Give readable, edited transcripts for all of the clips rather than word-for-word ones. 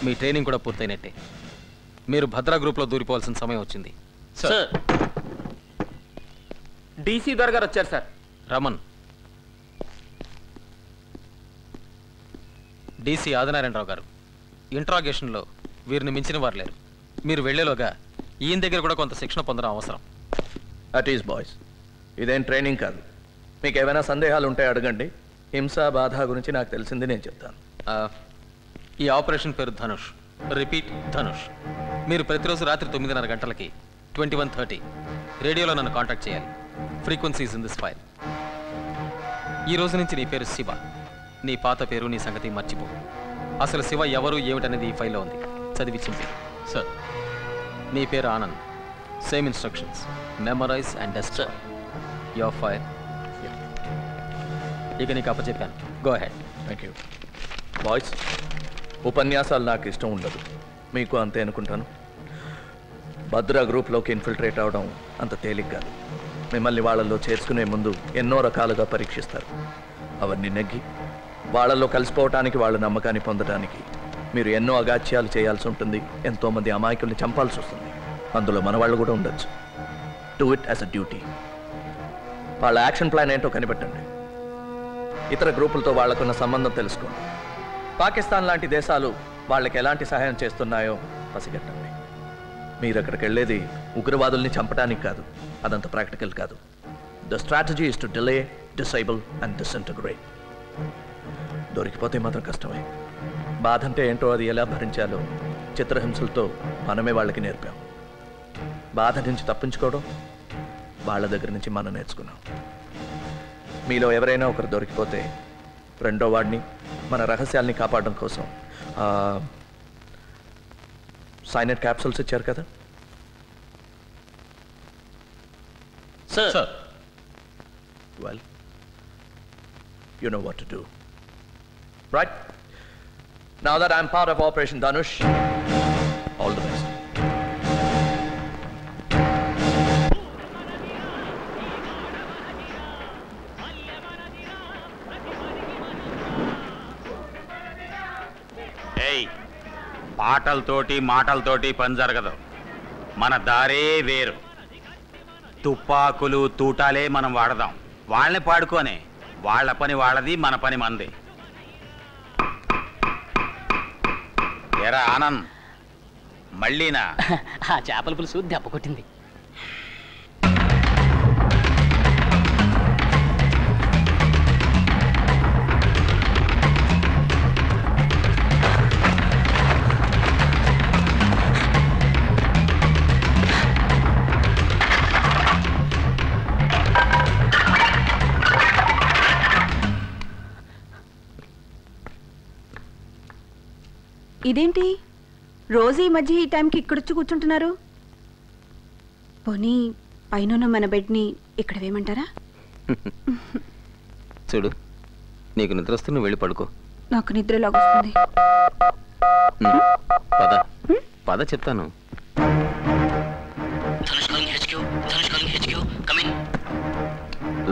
మీ training కూడా పూర్తయినట్టే. మీరు భద్రా గ్రూప్లో దూరిపోవాల్సిన సమయం వచ్చింది. సార్ డీసీ దొరగారు వచ్చారు సార్. రమన్, డీసీ ఆదినారాయణరావు గారు ఇంట్రాగేషన్లో వీరిని మించిన వారు లేరు. మీరు వెళ్లేలోగా ఈయన దగ్గర కూడా కొంత శిక్షణ పొందడం అవసరం. అట్ ఈస్ బాయ్స్, ఇదేం ట్రైనింగ్ కాదు. మీకు ఏమైనా సందేహాలు ఉంటే అడగండి. హింస బాధ గురించి నాకు తెలిసింది నేను చెప్తాను. ఈ ఆపరేషన్ పేరు ధనుష్. రిపీట్, ధనుష్. మీరు ప్రతిరోజు రాత్రి 9:30 గంటలకి 21:30 రేడియోలో నన్ను కాంటాక్ట్ చేయాలి. Frequencies in this file. ఈ రోజు నుంచి నీ పేరు శివ. నీ పాత పేరు, నీ సంగతి మర్చిపో. అసలు శివ ఎవరు ఏమిటనేది ఈ ఫైల్లో ఉంది. చదివి చింపి. సార్, నీ పేరు Anand. Same instructions. Memorise and destroy your file. ఇక నీకు అప్పచెప్పాను. Go ahead. Thank you. Boys, ఉపన్యాసాలు నాకు ఇష్టం ఉండదు. మీకు అంతే అనుకుంటాను. భద్రా గ్రూప్లోకి ఇన్ఫిల్ట్రేట్ అవడం అంత తేలిక కాదు. మిమ్మల్ని వాళ్ళల్లో చేర్చుకునే ముందు ఎన్నో రకాలుగా పరీక్షిస్తారు. అవన్నీ నెగ్గి వాళ్ళల్లో కలిసిపోవటానికి, వాళ్ళ నమ్మకాన్ని పొందడానికి మీరు ఎన్నో అగాత్యాలు చేయాల్సి ఉంటుంది. ఎంతోమంది అమాయకుల్ని చంపాల్సి వస్తుంది. అందులో మన వాళ్ళు కూడా ఉండొచ్చు. Do it as a duty. వాళ్ళ యాక్షన్ ప్లాన్ ఏంటో కనిపెట్టండి. ఇతర గ్రూపులతో వాళ్లకున్న సంబంధం తెలుసుకోండి. పాకిస్తాన్ లాంటి దేశాలు వాళ్ళకి ఎలాంటి సహాయం చేస్తున్నాయో పసిగట్టండి. మీరు అక్కడికి వెళ్ళేది ఉగ్రవాదుల్ని చంపడానికి కాదు. అదంత ప్రాక్టికల్ కాదు. The strategy is to delay, disable and disintegrate. దొరికిపోతే మాత్రం కష్టమే. బాధ అంటే ఏంటో, అది ఎలా భరించాలో చిత్రహింసలతో మనమే వాళ్ళకి నేర్పాం. బాధ నుంచి తప్పించుకోవడం వాళ్ళ దగ్గర నుంచి మనం నేర్చుకున్నాం. మీలో ఎవరైనా ఒకరు దొరికిపోతే రెండో వాడిని, మన రహస్యాల్ని కాపాడడం కోసం సైనైడ్ క్యాప్సూల్స్ ఇచ్చారు కదా. Sir, well, you know what to do, right? Now that I'm part of operation Dhanush, all the best. పాటలతోటి మాటలతోటి పని జరగదు. మన దారే వేరు. తుపాకులు తూటాలే మనం వాడదాం. వాళ్ళని పాడుకోనే. వాళ్ళ పని వాళ్ళది, మన పని మనది. ఎరా ఆనంద్, మళ్ళీనా? ఆ చేపల పులుసు దెబ్బ కొట్టింది. ఇదేంటి రోజు ఈ మధ్య ఈ టైంకి ఇక్కడొచ్చి కూర్చుంటున్నారు? పోనీ పైన మన బెడ్ని ఇక్కడ వేయమంటారా? చూడు, నీకు నిద్ర వస్తే నువ్వు వెళ్ళి పడుకో. నాకు నిద్రలాగొస్తుంది. పద పద చెప్తాను.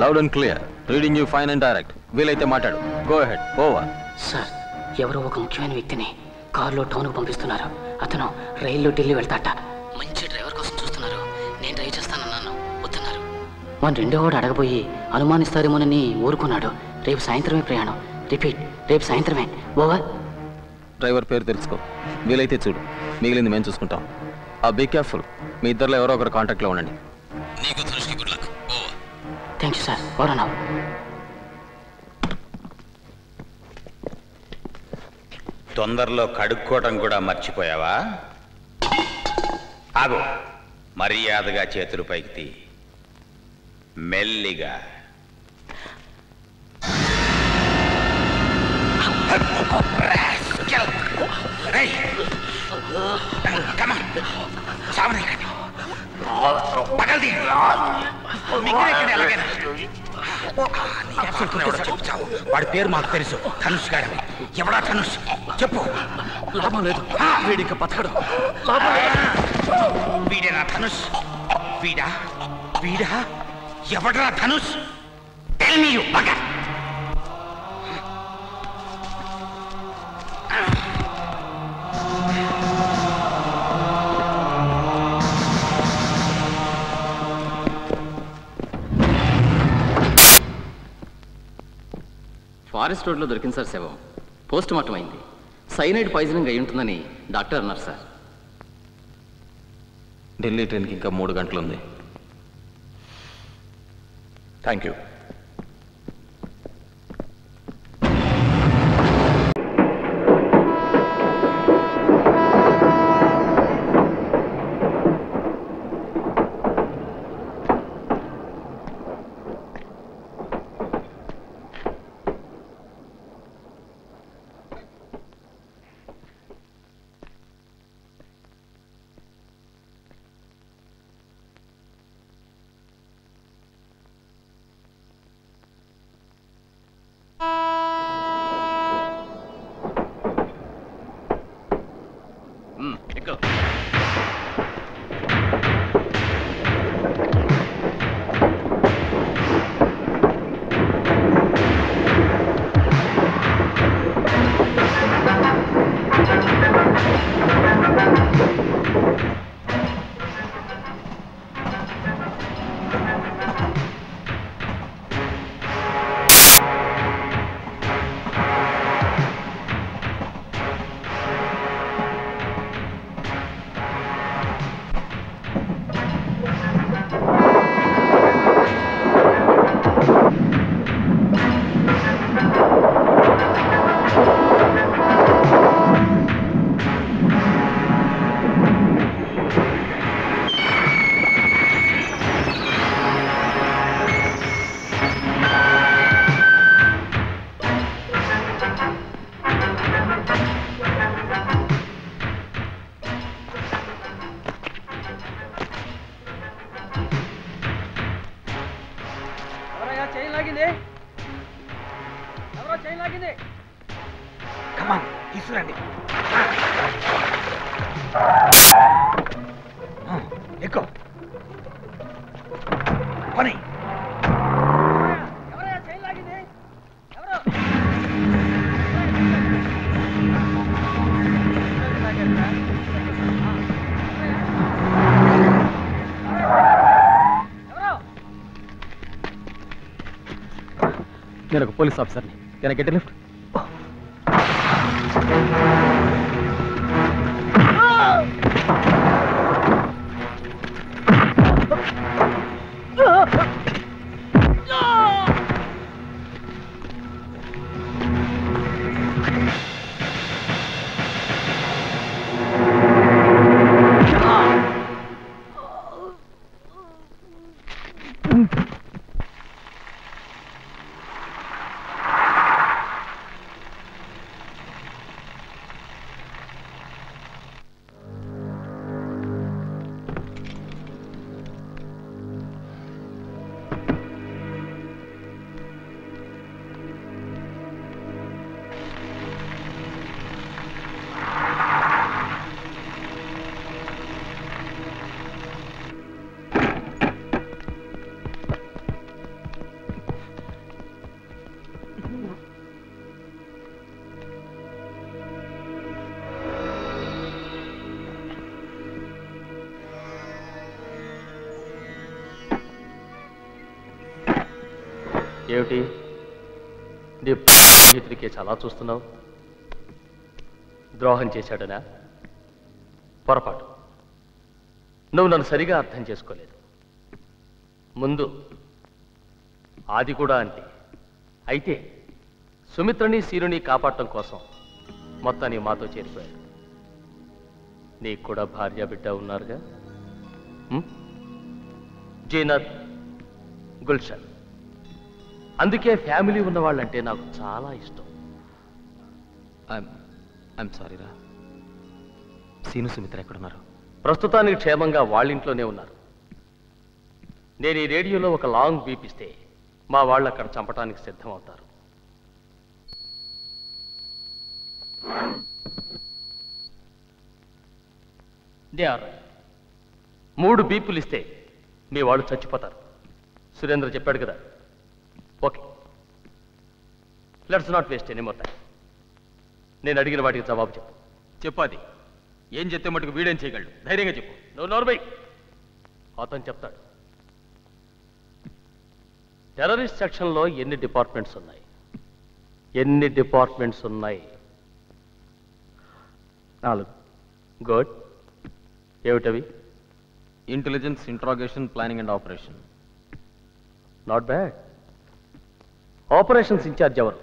Loud and clear. Reading you fine and direct. వీలైతే మాట్లాడు. Go ahead. ఓవర్. సార్, ఎవరో ఒక ముఖ్యమైన వ్యక్తిని కారులో టౌన్కు పంపిస్తున్నారు. అతను రైల్లో ఢిల్లీ వెళ్తాట. మంచి డ్రైవర్ కోసం చూస్తున్నారు. నేను డ్రైవ్ చేస్తానన్నాను, వద్దన్నారు. మన రెండో వాడు అడగబోయి అనుమానిస్తారేమోనని ఊరుకున్నాడు. రేపు సాయంత్రమే ప్రయాణం. రిపీట్, రేపు సాయంత్రమే. ఓవర్. డ్రైవర్ పేరు తెలుసుకో. వీలైతే చూడు. మిగిలింది మేము చూసుకుంటాం. Be careful. మీ ఇద్దరిలో ఎవరో ఒకరు కాంటాక్ట్లో ఉండండి. నీకు దృష్టి good luck. Over. Thank you sir. Over అన్నావు. తొందరలో కడుక్కోవటం కూడా మర్చిపోయావా? ఆగు. మర్యాదగా చేతులు పైకి తీ. మెల్లిగా. వాడి పేరు మాకు తెలుసు. ధనుష్ గారు. ఎవడా ధనుష్? చెప్పు. లాభం లేదు, వీడికి బతకడు. వీడేనా ధనుష్? వీడా? వీడా? ఎవడరా Dhanush? Tell me you bugger. Forest రోడ్లో దొరికింది సార్ శవం. పోస్ట్ మార్టం అయింది. సైనైడ్ పాయిజనింగ్ అయి ఉంటుందని డాక్టర్ అన్నారు సార్. ఢిల్లీ ట్రైన్కి ఇంకా 3 గంటలు ఉంది. Thank you. తీసుకురండి. ఎక్కువ పని. నేను ఒక పోలీస్ ఆఫీసర్ని. Can I get a lift? ఏమిటి నీ స్నేహితుడికి చాలా చూస్తున్నావు? ద్రోహం చేశాడనా? పొరపాటు. నువ్వు నన్ను సరిగా అర్థం చేసుకోలేదు. ముందు ఆది కూడా అంతే. అయితే సుమిత్రని సీరుని కాపాడటం కోసం మొత్తాన్ని మాతో చేరిపోయాడు. నీకు కూడా భార్య బిడ్డ ఉన్నారుగా, జీనత్, గుల్షన్. అందుకే ఫ్యామిలీ ఉన్న వాళ్ళంటే నాకు చాలా ఇష్టం. ఐఎమ్ సారీ రా. సీను సుమిత్ర ఎక్కడున్నారు? ప్రస్తుతానికి క్షేమంగా వాళ్ళింట్లోనే ఉన్నారు. నేను ఈ రేడియోలో ఒక లాంగ్ బీప్ ఇస్తే మా వాళ్ళు అక్కడ చంపడానికి సిద్ధమవుతారు. They are right. 3 బీపులు ఇస్తే మీ వాళ్ళు చచ్చిపోతారు. సురేంద్ర చెప్పాడు కదా. Okay, let's not waste any more time. నేను అడిగిన వాటికి జవాబు చెప్పు. చెప్పాది. ఏం చెప్తే మటుకు వీడేం చేయగలడు? ధైర్యంగా చెప్పు. నువ్వు నోర్బై. అతను చెప్తాడు. టెర్రరిస్ట్ సెక్షన్లో ఎన్ని డిపార్ట్మెంట్స్ ఉన్నాయి? ఎన్ని డిపార్ట్మెంట్స్ ఉన్నాయి? 4. గుడ్. ఏమిటవి? Intelligence, interrogation, planning and operation. Not bad. Operations in charge ఎవరు?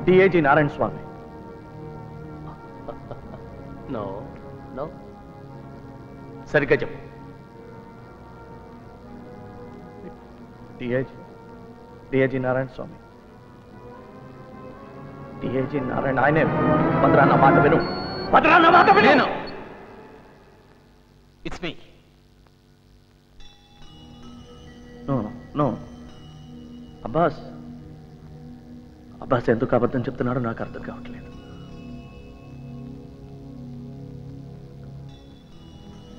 DIG Narayana Swamy. No no, సరిగ్గా చెప్పు. డిఐజీ నారాయణ స్వామి. డిఐజీ నారాయణ ఆయనే. భద్రా నా మాట విను. భద్రా నా మాట విను. It's me. నో అబ్బాస్ ఎందుకు అబద్ధం చెప్తున్నాడో నాకు అర్థం కావట్లేదు.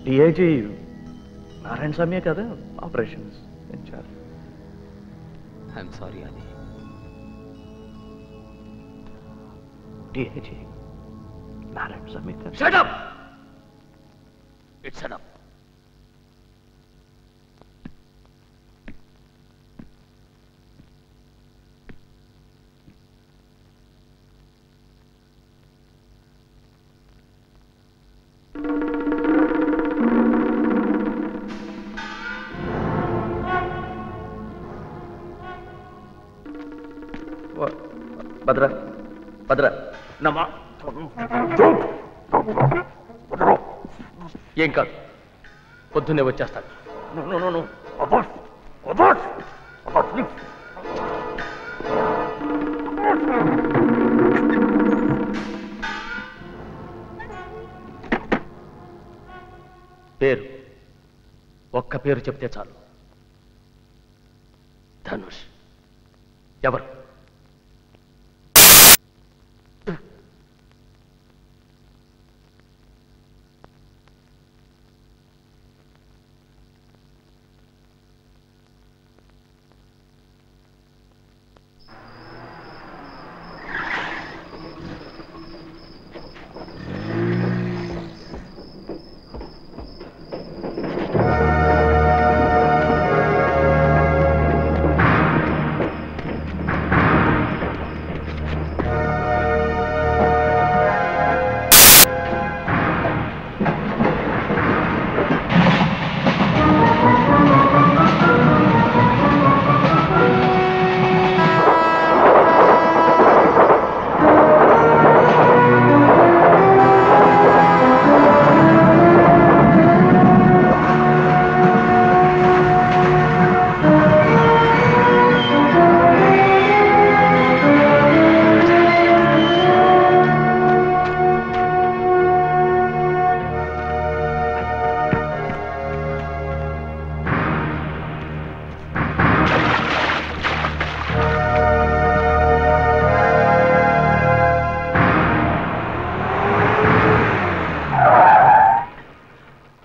డిఐజీ నారాయణ స్వామి కదా ఆపరేషన్స్ ఇన్ఛార్జ్. ఐఎమ్ సారీ అది. DIG Narayana Swamy. Shut up! It's shut up. Bhadra నమ్మా. ఏం కాదు, పొద్దున్నే వచ్చేస్తాడు. పేరు, ఒక్క పేరు చెప్తే చాలు. ధనుష్. ఎవరు?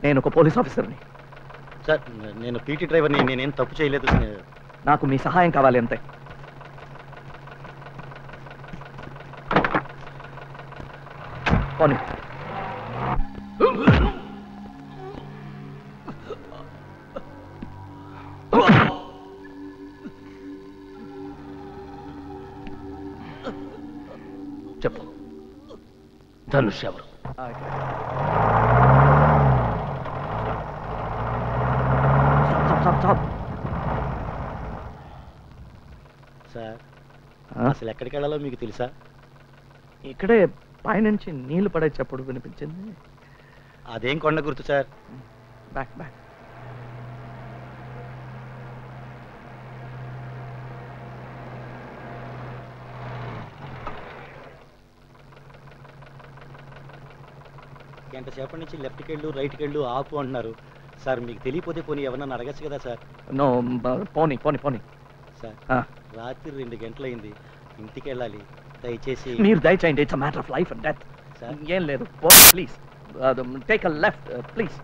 నేను ఒక పోలీస్ ఆఫీసర్ని. సార్, నేను పీటీ డ్రైవర్ని. నేనేం తప్పు చేయలేదు. నాకు మీ సహాయం కావాలి అంతే. పోనీ. చెప్పు, ధనుష్ ఎవరు? సార్, అసలు ఎక్కడికి వెళ్ళాలో మీకు తెలుసా? ఇక్కడే పైనుంచి నీళ్లు పడే చప్పుడు వినిపించింది. అదేం కొండ గుర్తు సార్? Back back. గంట సేపటి నుంచి లెఫ్ట్కి వెళ్ళు, రైట్కి వెళ్ళు, ఆపు అంటున్నారు సార్. మీకు తెలియపోతే పోనీ ఎవరన్నా అడగచ్చు కదా సార్? నో, పోనీ పోనీ పోనీ. సార్, రాత్రి 2 గంటలైంది, ఇంటికి వెళ్ళాలి. దయచేసి మీరు దయచేయండి. It's a matter of life and death. Sir, ఏం లేదు, please take a left please.